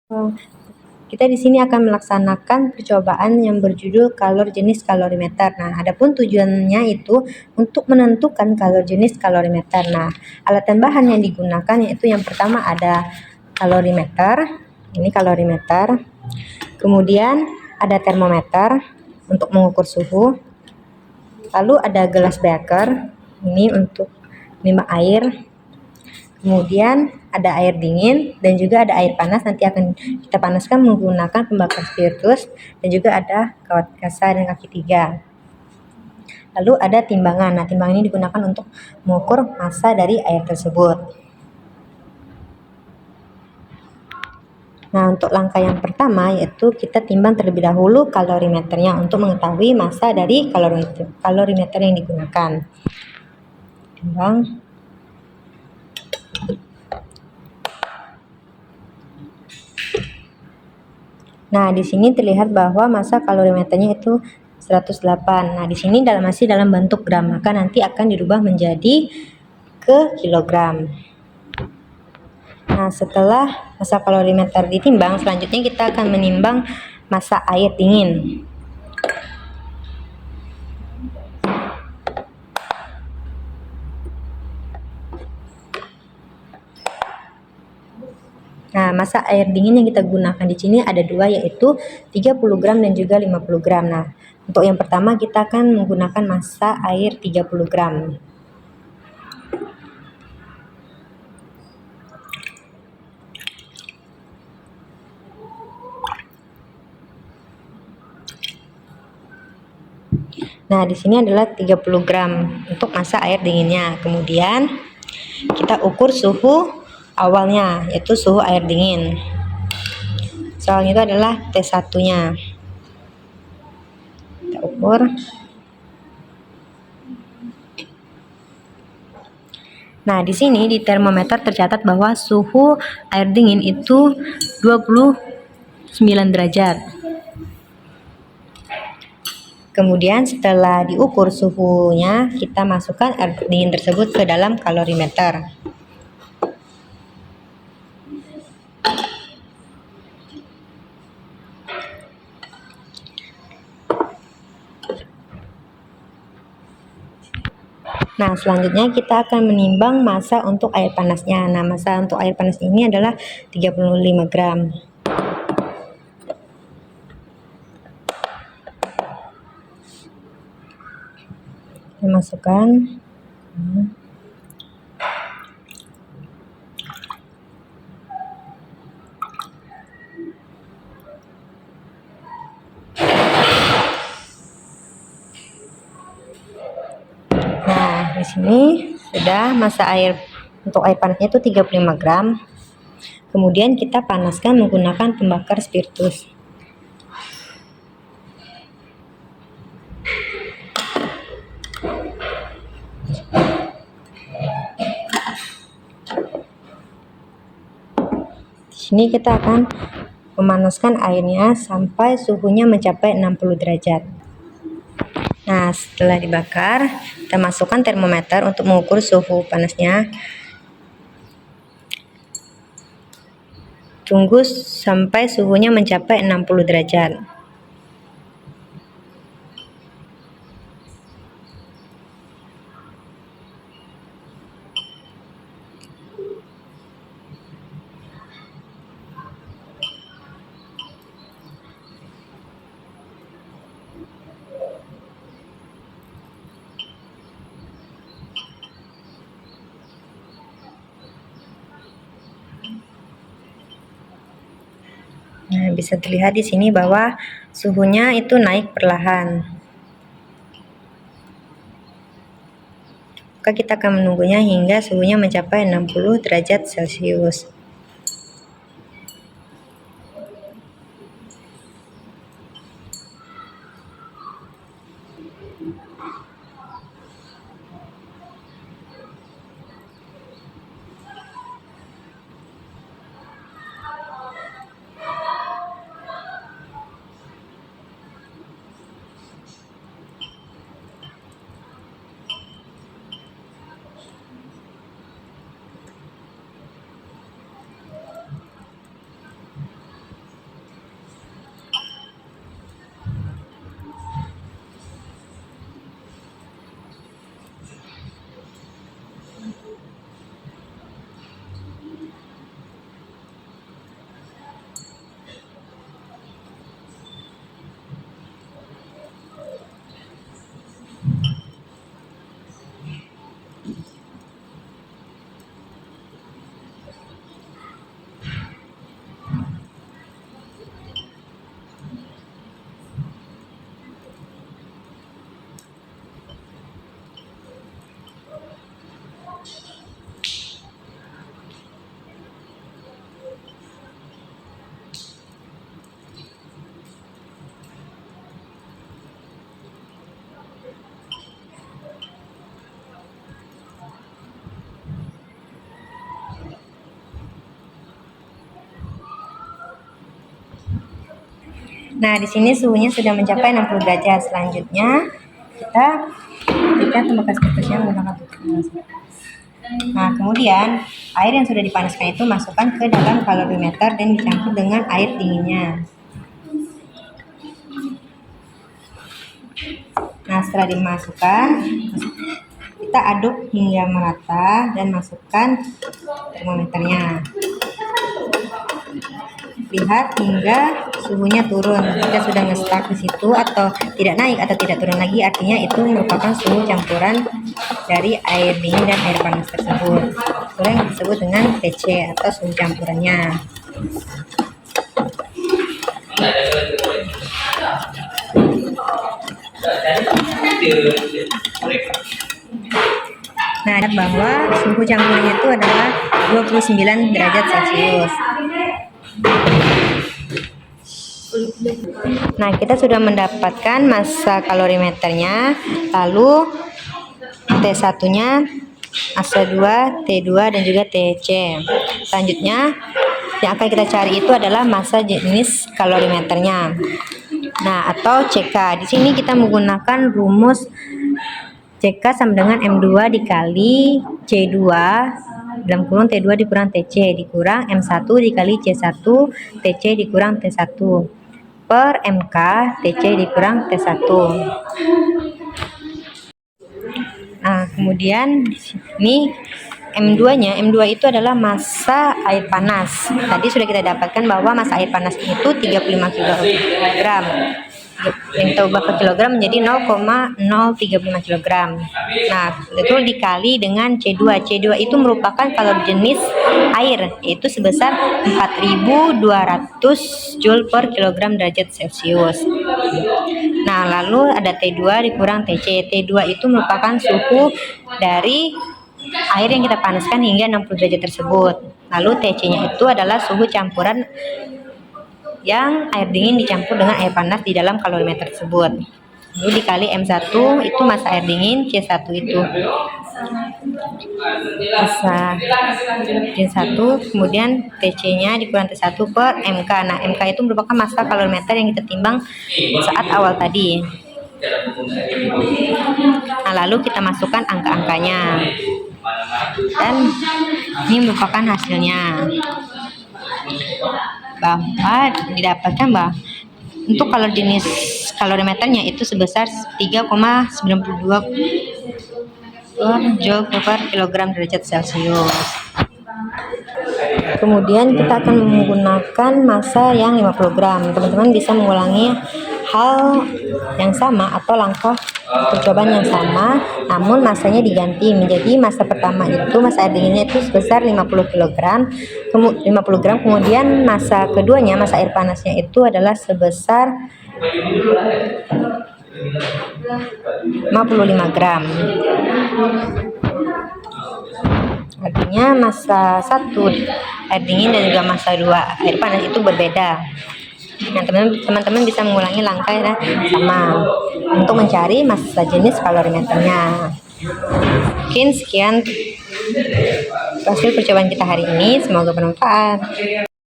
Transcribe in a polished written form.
Kita di sini akan melaksanakan percobaan yang berjudul kalor jenis kalorimeter. Nah, adapun tujuannya itu untuk menentukan kalor jenis kalorimeter. Nah, alat dan bahan yang digunakan yaitu yang pertama ada kalorimeter, ini kalorimeter. Kemudian ada termometer untuk mengukur suhu. Lalu ada gelas beaker, ini untuk menimba air. Kemudian ada air dingin dan juga ada air panas, nanti akan kita panaskan menggunakan pembakar spiritus, dan juga ada kawat kasar dan kaki 3. Lalu ada timbangan. Nah, timbangan ini digunakan untuk mengukur massa dari air tersebut. Nah, untuk langkah yang pertama yaitu kita timbang terlebih dahulu kalorimeternya untuk mengetahui massa dari kalorimeter yang digunakan. Timbang. Nah, di sini terlihat bahwa massa kalorimeternya itu 108. Nah, di sini masih dalam bentuk gram, maka nanti akan dirubah menjadi ke kilogram. Nah, setelah massa kalorimeter ditimbang, selanjutnya kita akan menimbang massa air dingin. Nah, massa air dingin yang kita gunakan di sini ada dua, yaitu 30 gram dan juga 50 gram. Nah, untuk yang pertama kita akan menggunakan massa air 30 gram. Nah, di sini adalah 30 gram untuk massa air dinginnya. Kemudian kita ukur suhu awalnya, yaitu suhu air dingin. Soalnya itu adalah T1-nya. Kita ukur. Nah, di sini di termometer tercatat bahwa suhu air dingin itu 29 derajat. Kemudian setelah diukur suhunya, kita masukkan air dingin tersebut ke dalam kalorimeter. Nah, selanjutnya kita akan menimbang massa untuk air panasnya. Nah, massa untuk air panas ini adalah 35 gram. Kita masukkan. Nah, di sini sudah massa air untuk air panasnya itu 35 gram. Kemudian kita panaskan menggunakan pembakar spiritus. Di sini kita akan memanaskan airnya sampai suhunya mencapai 60 derajat. Nah, setelah dibakar, kita masukkan termometer untuk mengukur suhu panasnya. Tunggu sampai suhunya mencapai 60 derajat. Nah, bisa terlihat di sini bahwa suhunya itu naik perlahan. Maka kita akan menunggunya hingga suhunya mencapai 60 derajat Celcius. Nah, di sini suhunya sudah mencapai 60 derajat. Selanjutnya kita tambahkan spekusnya menggunakan tepung. Nah, kemudian air yang sudah dipanaskan itu masukkan ke dalam kalorimeter dan dicampur dengan air dinginnya. Nah, setelah dimasukkan, kita aduk hingga merata dan masukkan termometernya. Lihat hingga suhunya turun. Jika sudah nge-stuck di situ atau tidak naik atau tidak turun lagi, artinya itu merupakan suhu campuran dari air dingin dan air panas tersebut. Itulah yang disebut dengan TC atau suhu campurannya. Nah, bahwa suhu campurannya itu adalah 29 derajat Celcius. Nah, kita sudah mendapatkan massa kalorimeternya, lalu T1-nya, massa 2, T2, dan juga TC. Selanjutnya, yang akan kita cari itu adalah massa jenis kalorimeternya. Nah, atau CK. Di sini kita menggunakan rumus CK sama dengan M2 dikali C2 dalam kurung T2 dikurang TC dikurang M1 dikali C1 TC dikurang T1 per MK TC dikurang T1. Nah, kemudian di sini M2-nya, M2 itu adalah massa air panas. Tadi sudah kita dapatkan bahwa massa air panas itu 35 kg. Yang kita ubah ke kilogram menjadi 0,035 kg. Nah, itu dikali dengan C2. C2 itu merupakan kalori jenis air, yaitu sebesar 4.200 Joule per kilogram derajat Celcius. Nah, lalu ada T2 dikurang TC. T2 itu merupakan suhu dari air yang kita panaskan hingga 60 derajat tersebut. Lalu TC-nya itu adalah suhu campuran yang air dingin dicampur dengan air panas di dalam kalorimeter tersebut. Lalu dikali M1 itu massa air dingin, C1 itu massa C1, kemudian TC-nya dikurang T1 per MK. Nah, MK itu merupakan massa kalorimeter yang kita timbang saat awal tadi. Nah, lalu kita masukkan angka-angkanya. Dan ini merupakan hasilnya, bahwa didapatkan bahwa untuk kalori jenis kalorimeternya itu sebesar 3,92 Joule per kilogram derajat Celcius. Kemudian kita akan menggunakan massa yang 50 gram. Teman-teman bisa mengulangi hal yang sama atau langkah percobaan yang sama, namun massanya diganti menjadi massa pertama itu massa air dinginnya itu sebesar 50 gram, kemudian massa keduanya massa air panasnya itu adalah sebesar 55 gram. Artinya massa 1 air dingin dan juga massa 2 air panas itu berbeda. Nah, teman-teman bisa mengulangi langkah yang sama untuk mencari massa jenis kalorimeternya. Mungkin sekian hasil percobaan kita hari ini, semoga bermanfaat.